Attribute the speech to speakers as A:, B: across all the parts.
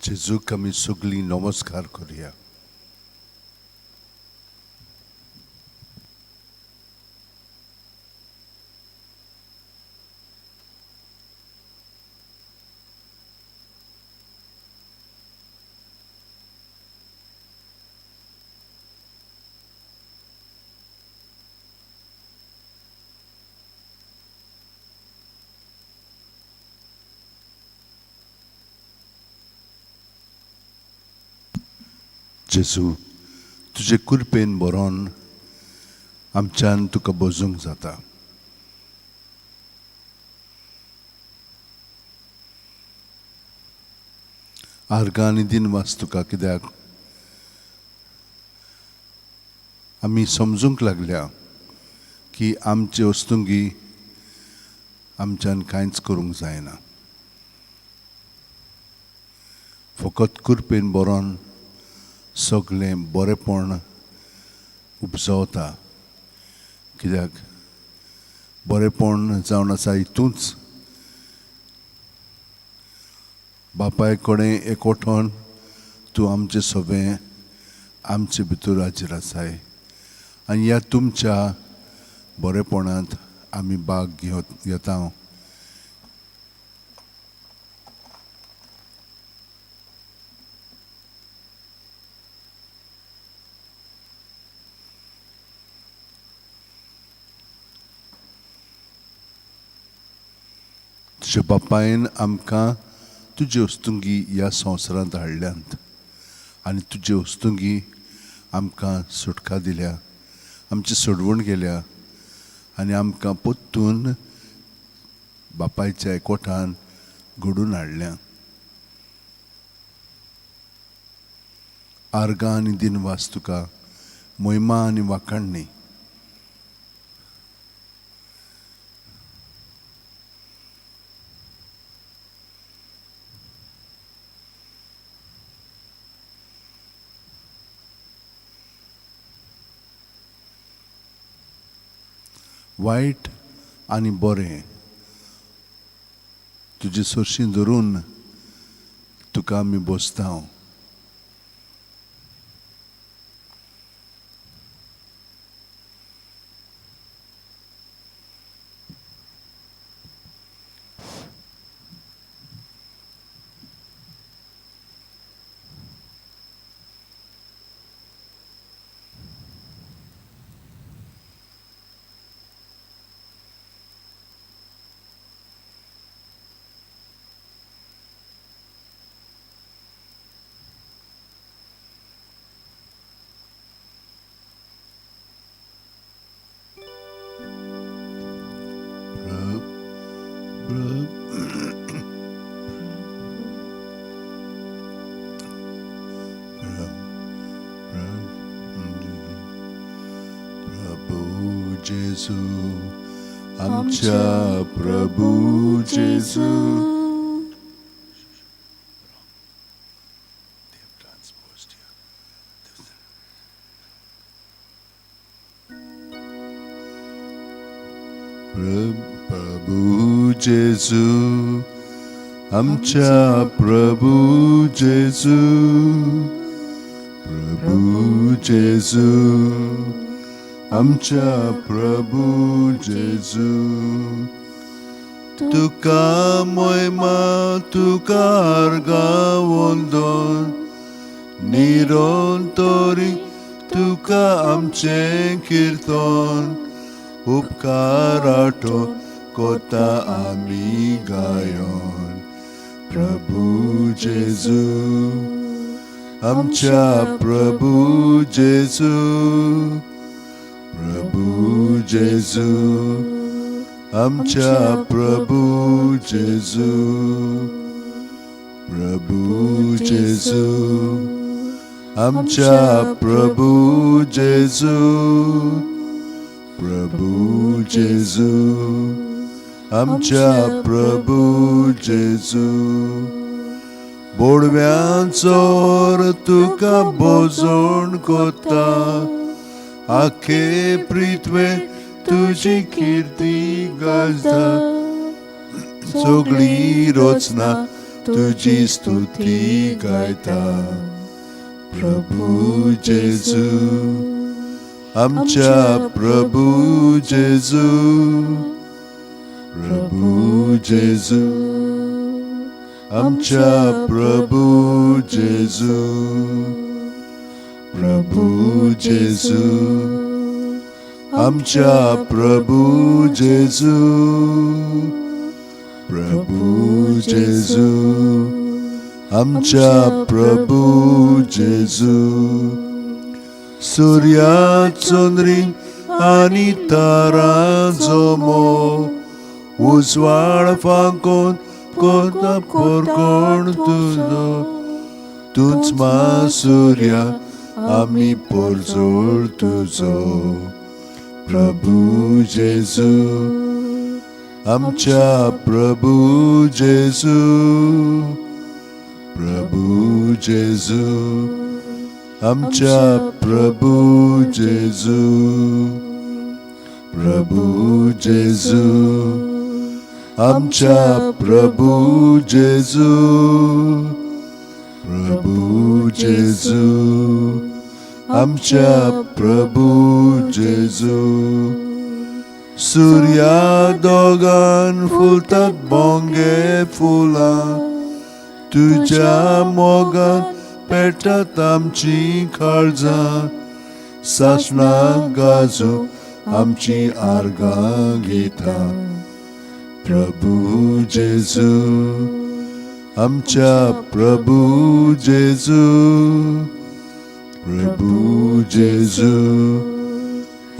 A: जेजूक आमी सगळीं नमस्कार करुया. जेजू, तुजे कृपेन बरोवन आमच्यान तुका बजूंक जाता. आर्गां आनी दिनवास तुका कित्याक आमी समजूंक लागल्या की आमचे वस्तुंगी आमच्यान कांयच करूंक जायना. फकत कृपेन बरोवन सगळें बरेंपण उपजवता. कित्याक बरेंपण जावन आसा हितूंच बापाय कडेन एकवटोन तूं आमचें सगळें आमचे भितर हाजीर आसाय आनी ह्या तुमच्या बरेंपणांत आमी भाग घेता. तुज्या बापायन आमकां तुजे वस्तुंगी ह्या संवसारांत हाडल्यांत आनी तुजे वस्तुंगी आमकां सुटका दिल्या, आमची सोडवण केल्या आनी आमकां पोत्तून बापायच्या एकवटान घडून हाडल्या. आर्गां आनी दिनवास तुका महिमा आनी वाखाणणी. वायट आनी बरें तुजे सरशीं धरून तुका आमी बसता. जेजू आमच्या प्रभू जेजू. प्रभू जेजू आमच्या प्रभू जेजू. प्रभू जेजू आमच्या प्रभू जेजू. तुका महिमा तुका आर्गां वंदन निरंतरी तुका आमचें कीर्तन. उपकाराटो कोता आमी गायन. प्रभू जेजू आमच्या प्रभू जेजू. प्रभू जेजू आमच्या प्रभू जेजू. प्रभू जेजू आमच्या प्रभू जेजू. प्रभू जेजू आमच्या प्रभू जेजू. बोडव्यांचो तुका भोजन कोता. आखे पृथ्वे तुजी कीर्ती गाजता. सगळी रचना तुझी स्तुती गायता. प्रभू जेजू, आमच्या प्रभू जेजू, प्रभू जेजू, आमच्या प्रभू जेजू, प्रभू जेजू, आमच्या प्रभू जेजू, प्रभू जेजू, आमच्या प्रभू जेजू. सूर्या चंद्री आनी तारा जोमो, उजवाड फांकोन कोता पोरकोण तुजो. तूच मा सूर्या आमी पोरजोळ तुजो. प्रभू जेजू, आमच्या प्रभू जेजू, प्रभू जेजू, आमच्या प्रभू जेजू, प्रभू जेजू, आमच्या प्रभू जेजू, प्रभू जेजू, आमच्या प्रभू जेजू. सूर्या दोगान फुलतात बोंगे फुलां, तुझ्या मोगान पेटात आमची काळजां. सासणां गाजू आमची आर्गां गितां. प्रभू जेजू, आमच्या प्रभू जेजू, प्रभू जेजू,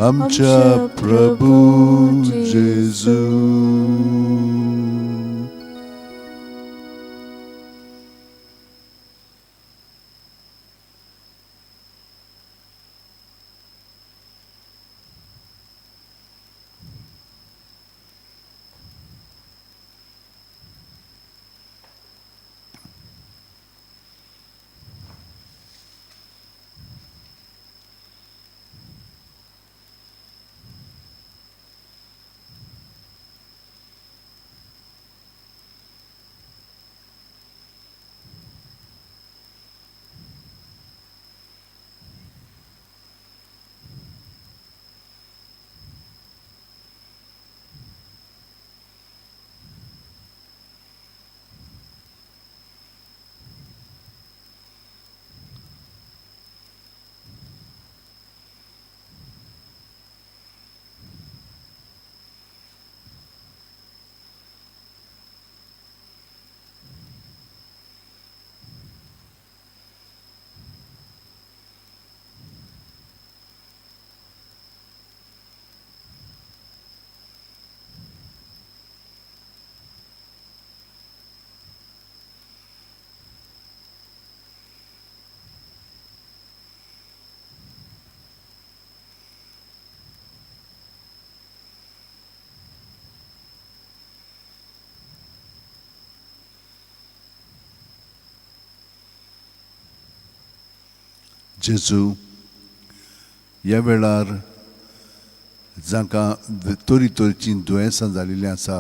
A: आमच्या प्रभू जेजू. जेजू, ह्या वेळार जांकां तोरी तोरीची दुयेंसां जाल्लीं आसा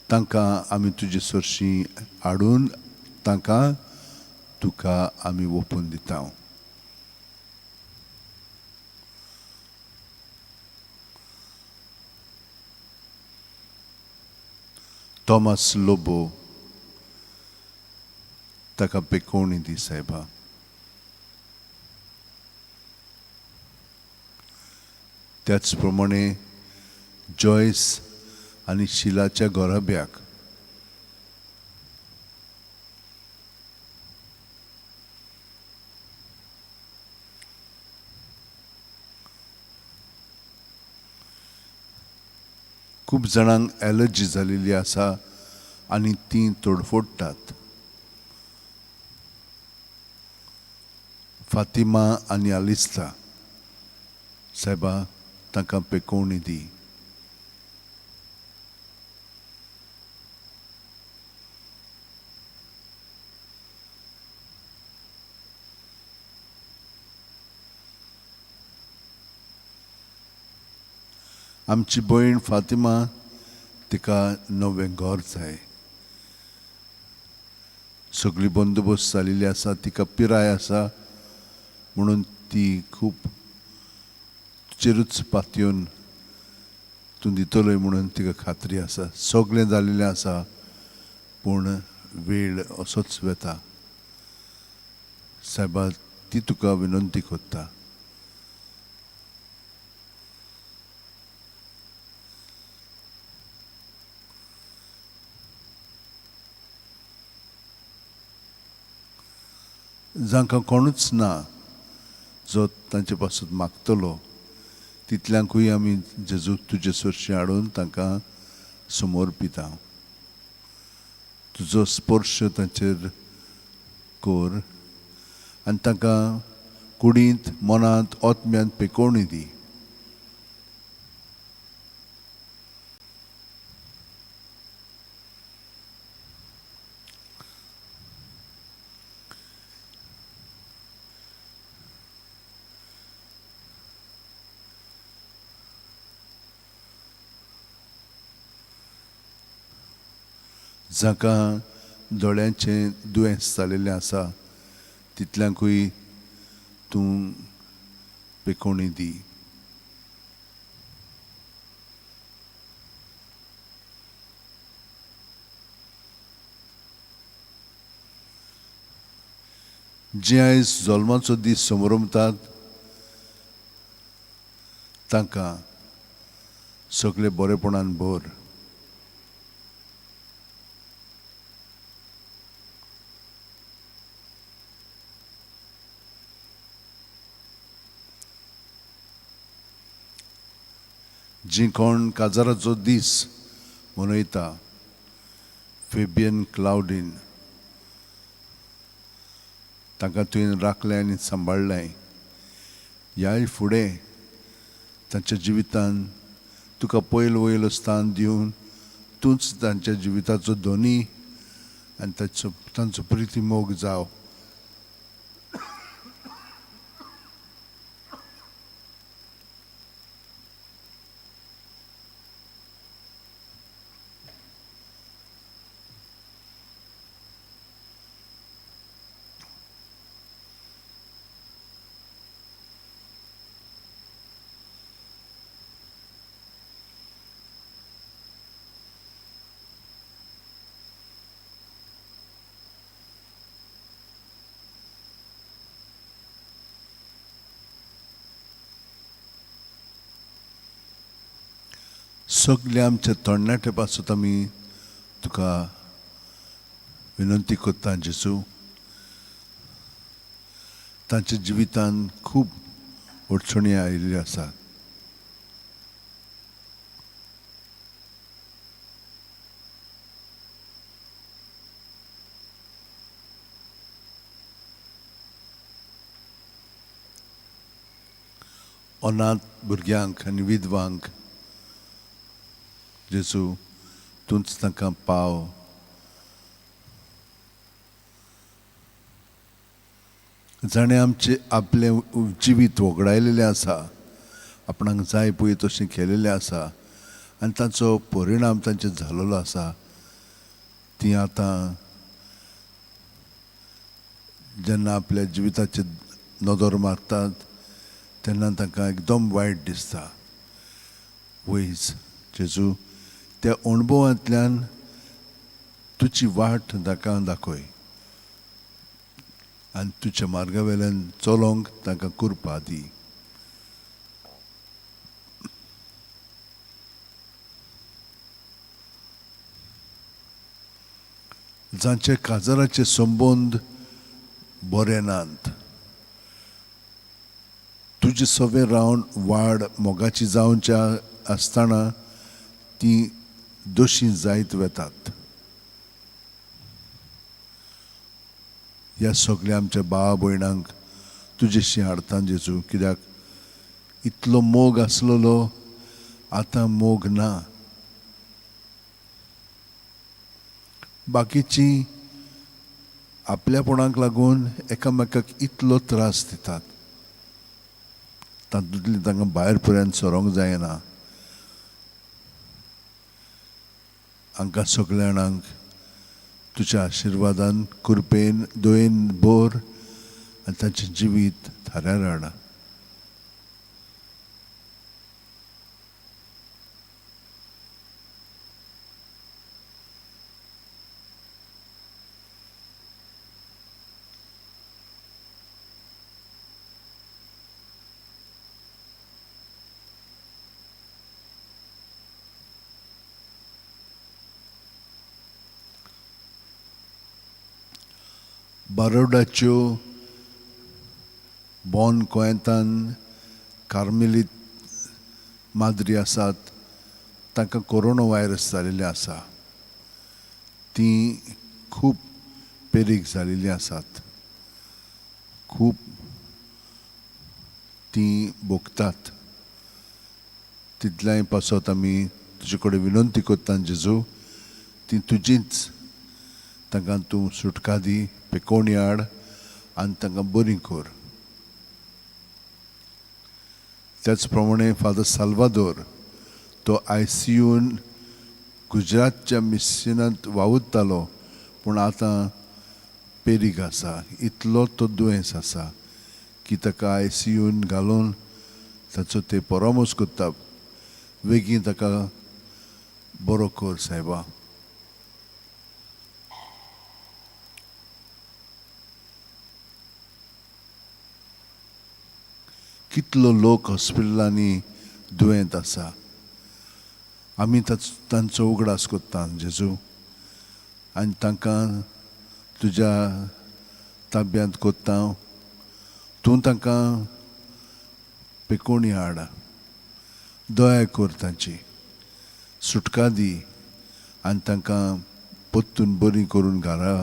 A: तांकां आमी तुजे सरशीं हाडून तांकां तुका आमी ओपून दिता. तोमास लोबो, ताका बेकोवणी दी सायबा. त्याच प्रमाणे जॉयस आनी शिलाच्या घोराब्याक खूब जाणांक एलर्जी जाल्ली आसा आनी ती तोडफोडटात. फातिमा आनी आलिस्ता सायबा, तांकां पेकोवणी दी. आमची भयण फातिमा, तिका नवें घर जाय. सगळी बंदोबस्त जालेली आसा, तिका पिराय आसा म्हणून ती खूब तुजेरूच पातयेवन तूं दितलोय म्हणून तिका खात्री आसा. सगळें जालेलें आसा पूण वेळ असोच वेता. सायबा, ती तुका विनंती करता. जांकां कोणूच ना जो तांचे पासून मागतलो, तितल्यांकूय आमी जेजू तुजे सुरशी हाडून तांकां समोर पिता. तुजो स्पर्श तांचेर कोर आनी तांकां कुडींत, मनांत, ओतम्यांत पेकोवणी दी. जांकां दोळ्यांचें दुयेंस जालेलें आसा, तितल्यांकूय तूं पेकोवणी दी. जे आयज जल्माचो दीस समोरमतात, तांकां सगळे बरेपणान भर. जी कोण काजाराचो दीस मनयता, फेबियन, क्लाउडीन, तांकां तुवें राखलें आनी सांबाळलें. ह्याय फुडें तांच्या जिवितान तुका पयलो वयलो स्थान दिवन तूंच तांच्या जिविताचो धनी आनी तांचो प्रिती मोग जाव. सगळे आमचे तरणाटे पासून आमी तुका विनंती करता जेजू. तांच्या जिवितान खूब अडचणी आयिल्ल्यो आसात. अनाथ भुरग्यांक आनी विधवांक जेजू तूंच तांकां पाव. जाणें आमचे आपलें जिवीत वगडायलेलें आसा, आपणाक जाय पळय तशें केलेलें आसा आनी ताचो परिणाम तांचेर जालोलो आसा. तीं आतां जेन्ना आपल्या जिविताचेर नदर मारतात तेन्ना तांकां एकदम वायट दिसता. वयस जेजू, त्या अणभवांतल्यान तुजी वाट तांकां दाखय आनी तुज्या मार्गा वेल्यान चलोंक तांकां कृपा दी. जांचे काजाराचे संबंद बरे नात, तुजे सवे रावन वाड मोगाची जावच्या आसतना ती दोशी जायत वेतात. ह्या सगळ्या आमच्या भावा भयणांक तुजेशी हाडटा जेजू, कित्याक इतलो मोग आसलेलो आतां मोग ना. बाकीची आपल्यापणाक लागून एकामेकाक इतलो त्रास दितात, तातूंतली तांकां भायर पर्यंत सरोंक जायना. हांकां सगळ्या जाणांक तुझ्या आशिर्वादान कृपेन दयेन भर आनी तांचें जिवीत थाऱ्यार हाड. बारोडाच्यो बॉन गोंयांतान कार्मेलीत माद्री आसात तांकां कोरोना व्हायरस जाल्लेले आसा. तीं खूब पेरीक जाल्लीं आसात. खूब तीं भोगतात. तितल्याय पासत आमी तुजे कडेन विनंती करता जेजू, ती तुजीच तांकां तूं सुटका दी, पेकोवणी हाड आनी तांकां बरीं कर. त्याच प्रमाणे फादर साल्वादोर तो ICUन गुजरातच्या मिशनांत वावुरतालो पूण आतां पेरीक आसा. इतलो तो दुयेंस आसा की ताका ICUन घालून ताचो ते परामर्श करता, बेगीन ताका बरो कर सायबा. कितलो लोक हॉस्पिटलांनी दुयेंत आसा. आमी तांचो उगडास कोत्ता जेजू आनी तांकां तुज्या ताब्यांत कोत्ता. तूं तांकां पेकोवणी हाड, दया कर तांची, सुटका दी आनी तांकां परतून बरीं करून घरा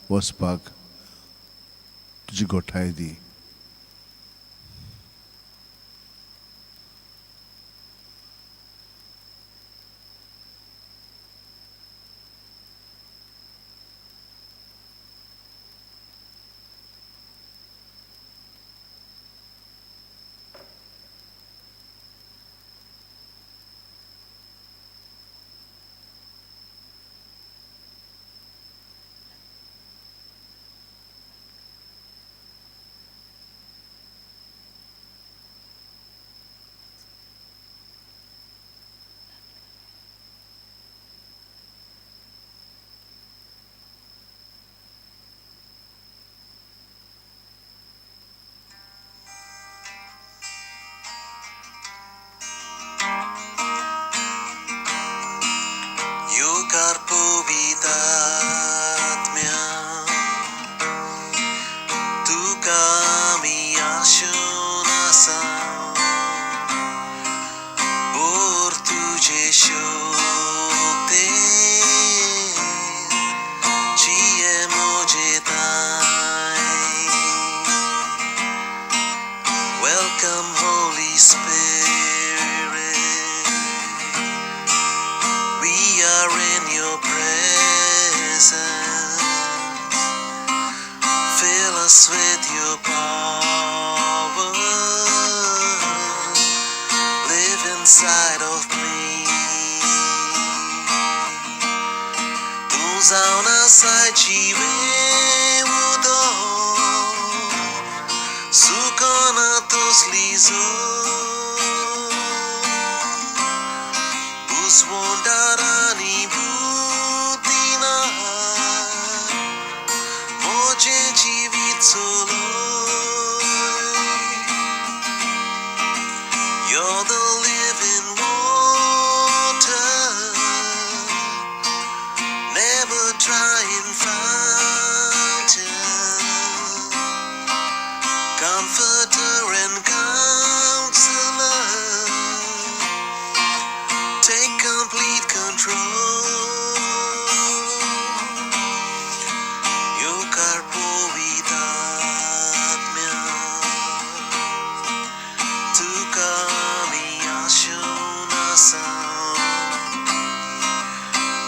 A: वचपाक तुजी घोटाय दी.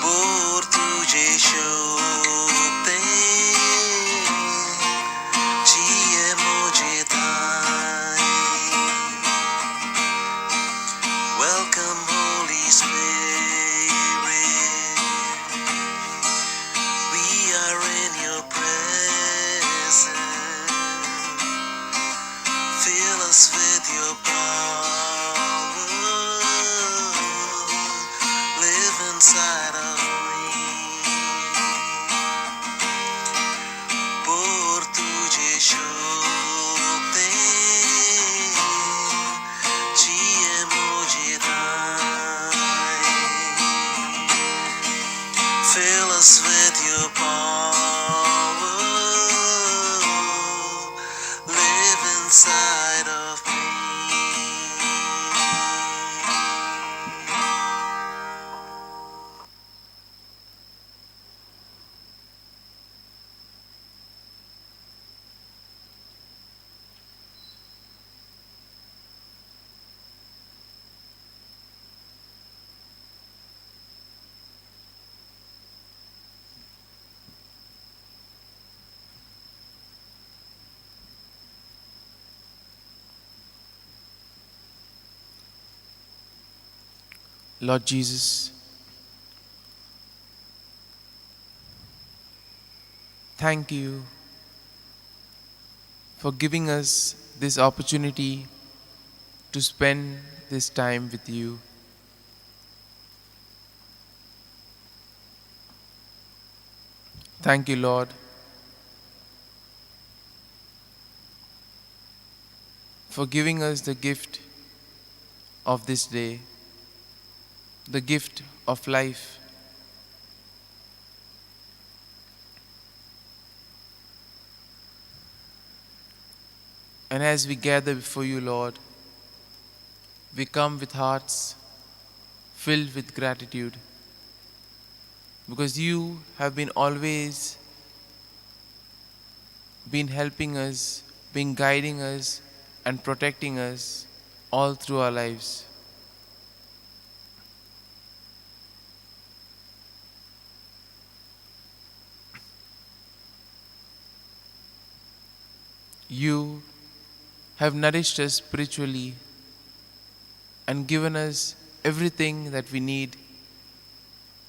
B: Por tu Gesù Lord Jesus, thank you for giving us this opportunity to spend this time with you. Thank you, Lord, for giving us the gift of this day, the gift of life. And as we gather before you, Lord, we come with hearts filled with gratitude because you have been always been helping us, been guiding us and protecting us all through our lives. You have nourished us spiritually and given us everything that we need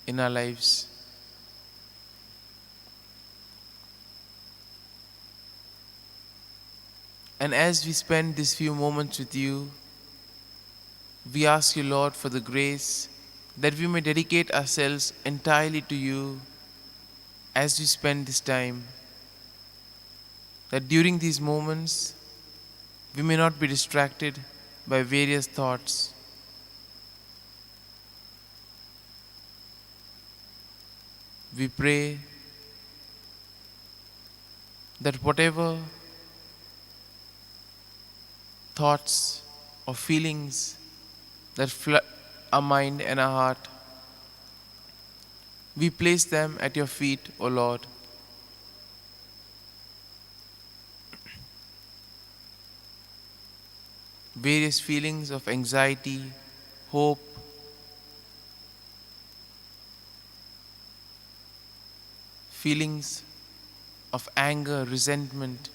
B: in our lives. And as we spend these few moments with you, we ask you, Lord, for the grace that we may dedicate ourselves entirely to you as we spend this time. That during these moments, we may not be distracted by various thoughts. We pray that whatever thoughts or feelings that flood our mind and our heart, we place them at your feet, O Lord. Various feelings of anxiety, hope, feelings of anger, resentment,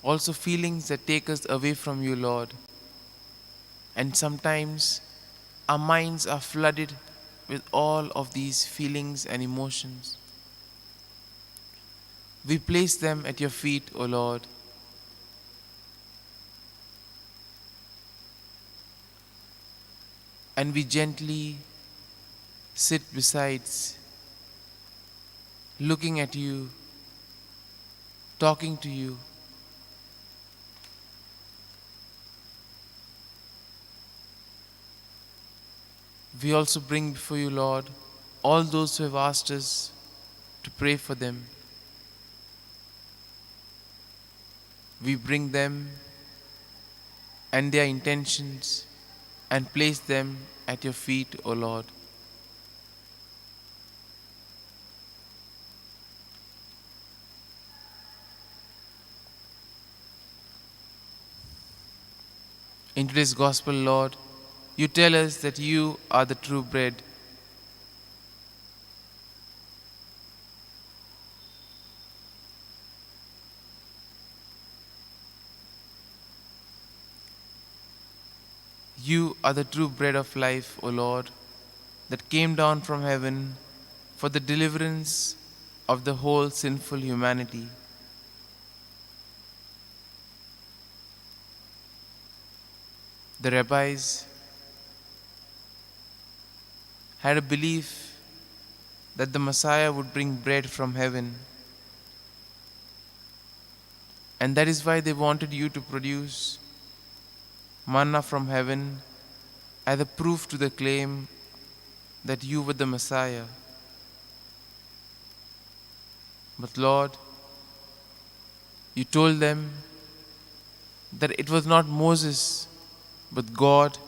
B: also feelings that take us away from you, Lord. And sometimes our minds are flooded with all of these feelings and emotions. We place them at your feet, O Lord. And we gently sit beside, looking at you, talking to you. We also bring before you, Lord, all those who have asked us to pray for them. We bring them and their intentions and place them at your feet, O Lord. In today's Gospel, Lord, you tell us that you are the true bread. You are the true bread of life, O Lord, that came down from heaven for the deliverance of the whole sinful humanity. The rabbis had a belief that the Messiah would bring bread from heaven, and that is why they wanted you to produce manna from heaven as a proof to the claim that you were the Messiah. But Lord, you told them that it was not Moses but God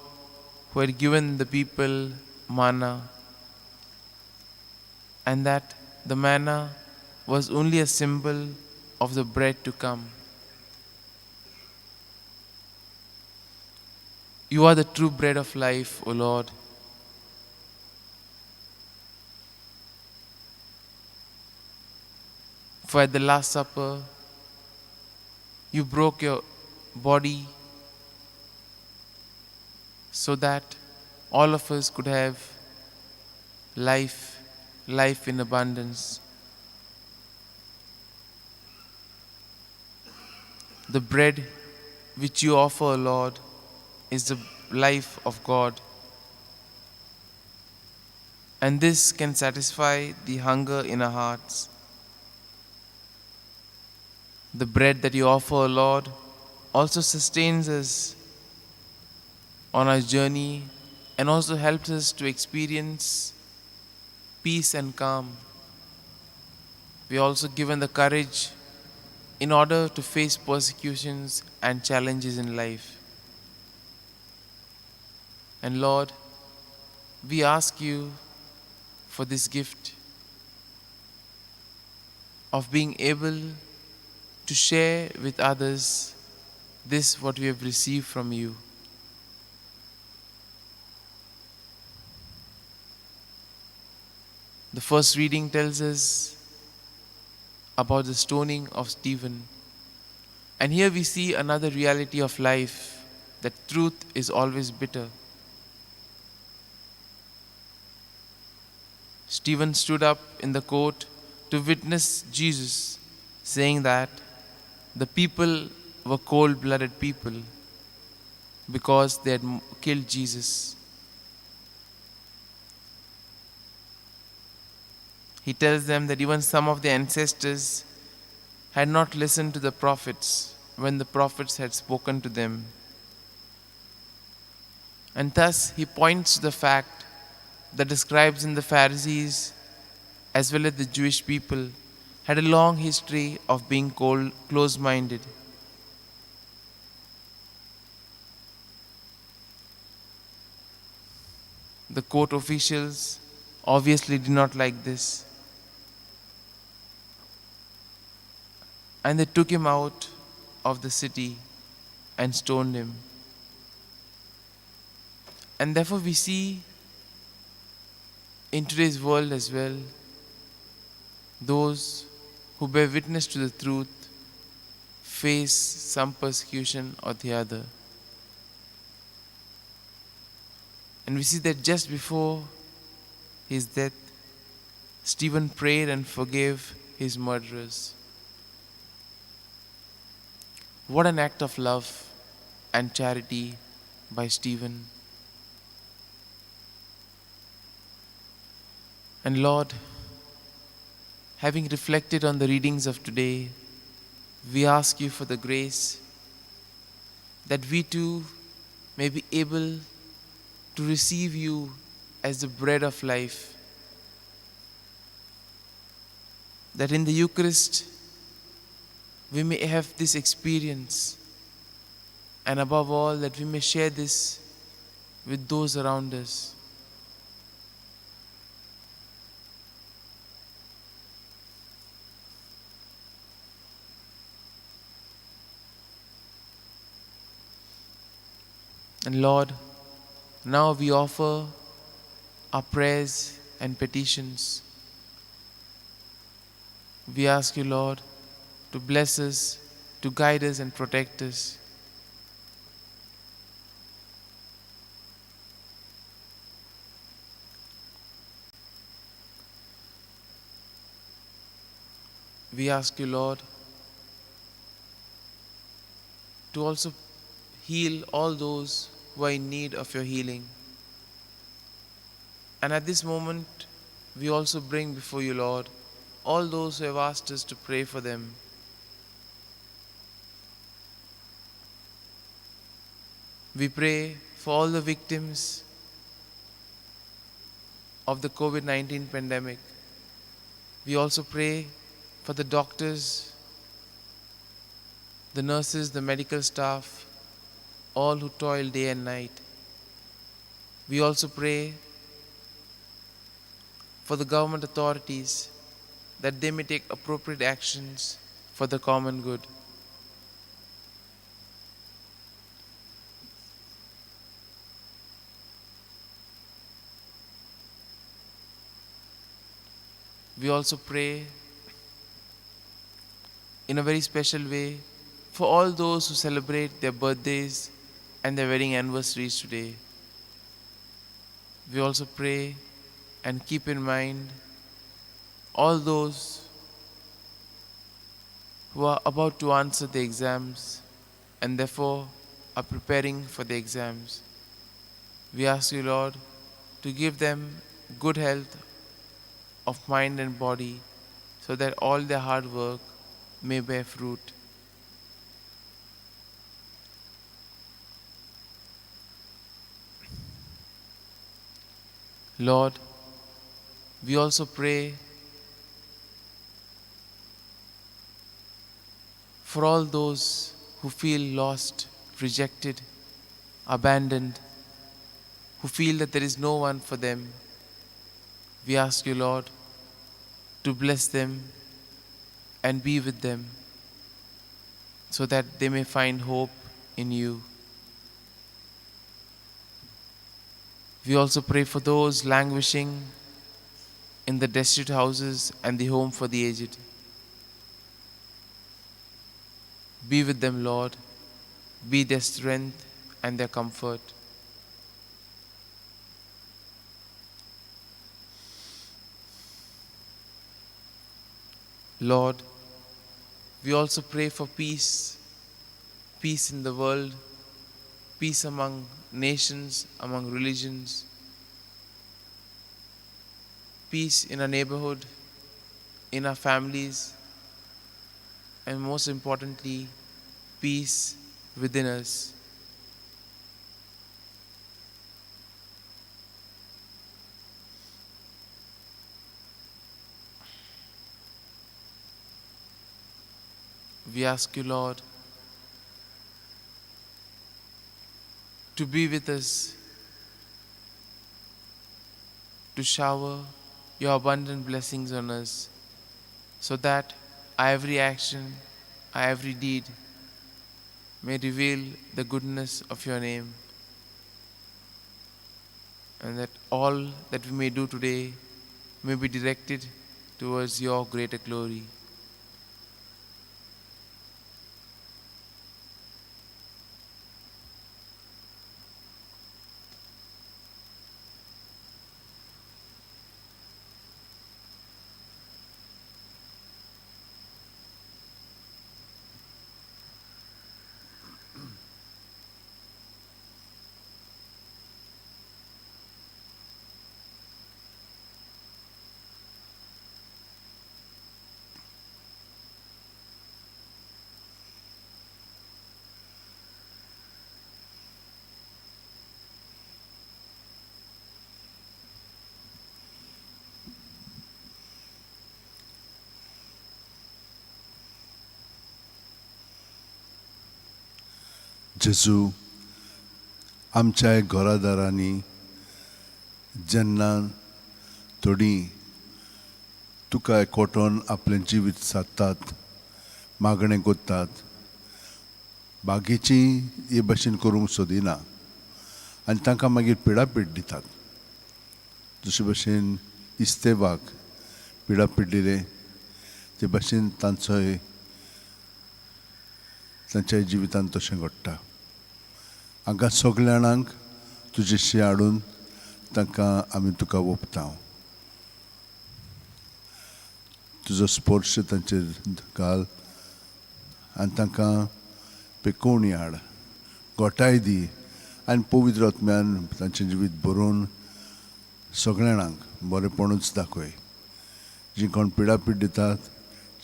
B: who had given the people manna, and that the manna was only a symbol of the bread to come. You are the true bread of life, O Lord. For at the Last Supper, you broke your body so that all of us could have life in abundance. The bread which you offer, Lord, is the life of God. And this can satisfy the hunger in our hearts. The bread that you offer, Lord, also sustains us on our journey and also helps us to experience peace and calm. We are also given the courage in order to face persecutions and challenges in life. And Lord, we ask you for this gift of being able to share with others this what we have received from you. The first reading tells us about the stoning of Stephen. And here we see another reality of life, that truth is always bitter. Stephen stood up in the court to witness Jesus, saying that the people were cold-blooded people because they had killed Jesus. He tells them that even some of their ancestors had not listened to the prophets when the prophets had spoken to them. And thus he points to the fact that the scribes and the Pharisees, as well as the Jewish people, had a long history of being close-minded. The court officials obviously did not like this. And they took him out of the city and stoned him. And therefore we see in today's world as well, those who bear witness to the truth face some persecution or the other. And we see that just before his death, Stephen prayed and forgave his murderers. What an act of love and charity by Stephen. And Lord, having reflected on the readings of today, we ask you for the grace that we too may be able to receive you as the bread of life. That in the Eucharist, we may have this experience, and above all, that we may share this with those around us. And Lord, now we offer our prayers and petitions. We ask you, Lord, to bless us, to guide us and protect us. We ask you, Lord, to also heal all those who are in need of your healing. And at this moment, we also bring before you, Lord, all those who have asked us to pray for them. We pray for all the victims of the COVID-19 pandemic. We also pray for the doctors, the nurses, the medical staff, all who toil day and night. We also pray for the government authorities that they may take appropriate actions for the common good. We also pray in a very special way for all those who celebrate their birthdays and their wedding anniversaries today. we also pray and keep in mind all those who are about to answer the exams and therefore are preparing for the exams. We ask you, Lord, to give them good health of mind and body so that all their hard work may bear fruit. Lord, we also pray for all those who feel lost, rejected, abandoned, who feel that there is no one for them. We ask you, Lord, to bless them and be with them so that they may find hope in you. We also pray for those languishing in the destitute houses and the home for the aged. Be with them, Lord. Be their strength and their comfort. Lord, we also pray for peace, peace in the world, peace among nations, among religions, peace in our neighborhood, in our families, and most importantly, peace within us. We ask you, Lord, to be with us, to shower your abundant blessings on us, so that our every action, our every deed may reveal the goodness of your name, and that all that we may do today may be directed towards your greater glory.
A: जेजू, आमच्या घरादारांनी जेन्ना थोडीं तुका एकवटोन आपलें जिवीत सादतात, मागणें कोत्तात, बाकीचीं हे भाशेन करूंक सोदिना आनी तांकां मागीर पिडापीड दितात. जशे भाशेन इस्तेवाक पिडापीड दिले ते भाशेन तांच्या जिवितांत तशें घडटा. हांकां सगल्या जाणांक तुजेशी हाडून तांकां आमी तुका ओंपता. तुजो स्पर्श तांचेर घाल आनी तांकां पेकोवणी हाड, घोटाय दी आनी पवित्र आत्म्यान तांचें जिवीत भरून सगल्या जाणांक बरेपणूच दाखय. जीं कोण पिडापीड दितात,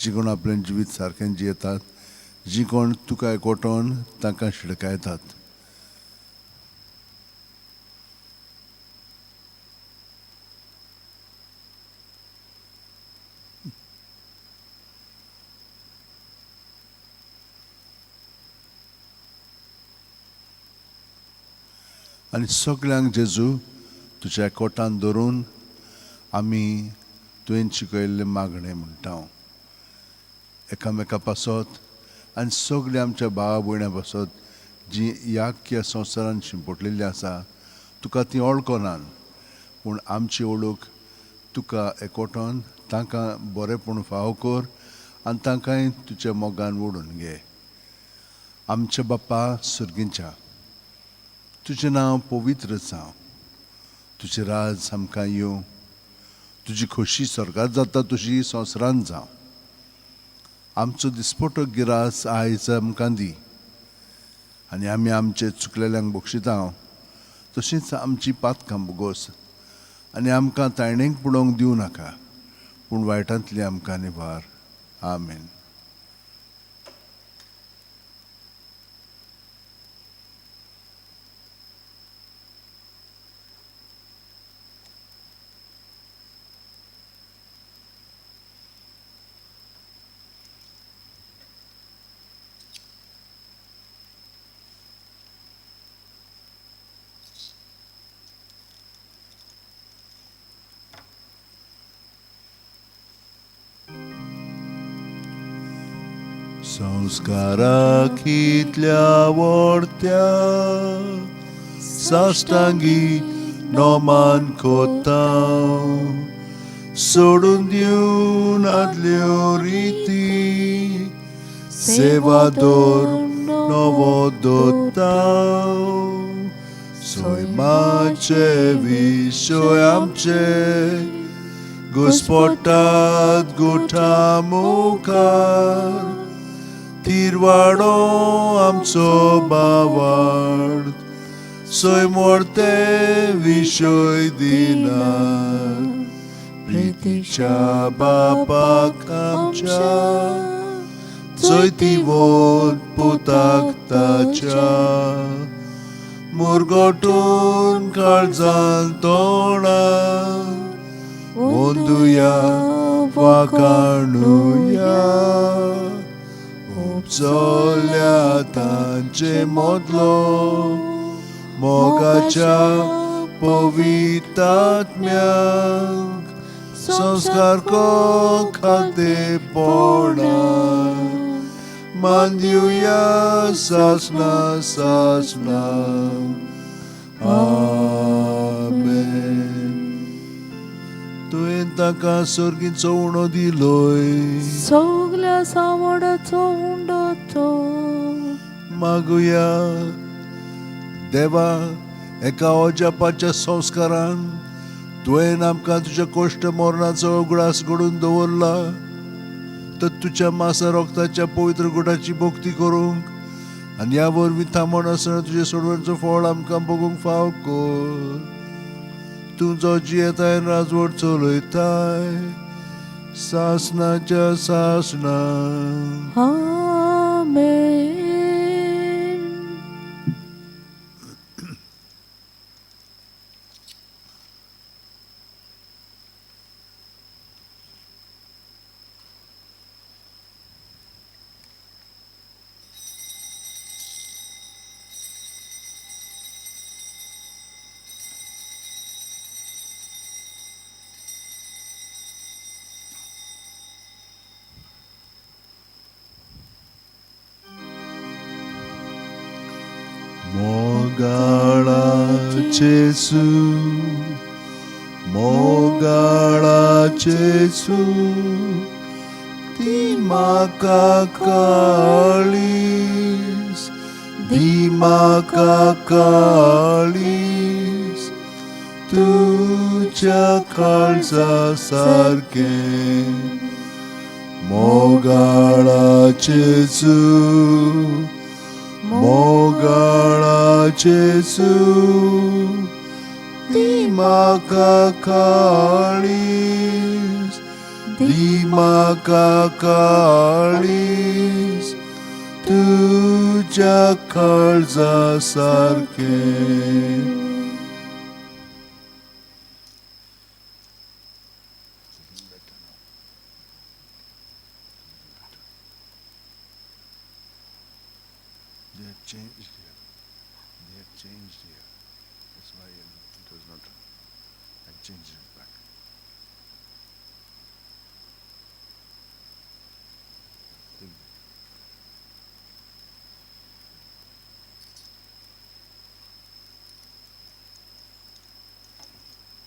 A: जीं कोण आपलें जिवीत सारकें जियेतात, जीं कोण तुका एकवटोन तांकां शिडकायतात, आनी सगल्यांक जेजू तुज्या एकवटान धरून आमी तुवें शिकयल्ले मागणें म्हणटा. एकामेका पासत आनी सगळीं आमच्या भावा भयण्यां पासत जीं ह्या संवसारान शिंपटलेलीं आसा, तुका तीं वळखनात, पूण आमची ओळख तुका एकवटोन तांकां बरेपण फावो कर आनी तांकांय तुज्या मोगान ओडून घे. आमच्या बाप्पा सुर्गींच्या, तुजें नांव पवित्र जावं, तुझे राज आमकां येवं, तुजी खोशी स्वर्गांत जाता तशी संवसारांत जावं. आमचो दिसपटो गिरास आयज आमकां दी आनी आमी आमचे चुकलेल्यांक बक्षितांव, तशींच आमची पातकां बोगोस आनी आमकां तायणेक पडोवंक दिवं नाका, पूण वायटांतली आमकां निवार. आमेन. संस्काराक इतल्या व्हडत्या साश्टांगी नोमान कोता, सोडून दिवन आदल्यो रिती, सेवादोर नवो दोता. सैमाचे विशय आमचे घुस्पटात गोठा मुखार, तिरवाडो आमचो बावार्द, सैमोरते विशय दिनार. प्रितीच्या बापाक आमच्या, चैतिवोत पुताक ताच्या, मुरगोटून काळजान तोंडार, वंदुया वाकाणुया. उपचोल्या तांचे मोदलो, मोगाच्या पवित्र आत्म्याक, संस्कार को खाते पोणा, मान दिवया सासना सासना. आमेन. तुवें ताका सर्गीचो उणो दिलोय,
C: सगल्या सावडाचो उंडो तो.
A: मागुया. देवा, एका ओजापाच्या संस्कारान तुवें आमकां तुज्या कोश्ट मरणाचो उगडास घडून दवरला, तर तुज्या मासा रोगताच्या पवित्र गुटाची भोक्ती करूंक आनी ह्या वरवीं थांबून आसतना तुजे सोडवणचो फळ आमकां भोगूंक फाव कर. तूं जो जियेताय राजवट चलयताय, सासनाच्या सासना.
C: आमेन.
A: Mogala Jesu, Mogala Jesu, Dimaka kalis, Dimaka kalis, Tuja kalza sarke. Mogala Jesu, Mogala Jesu, Dimaka kalis, Dimaka kalis, Tuja kalza sarke. Changed here. They had changed here. That's why it was not. I changed it back.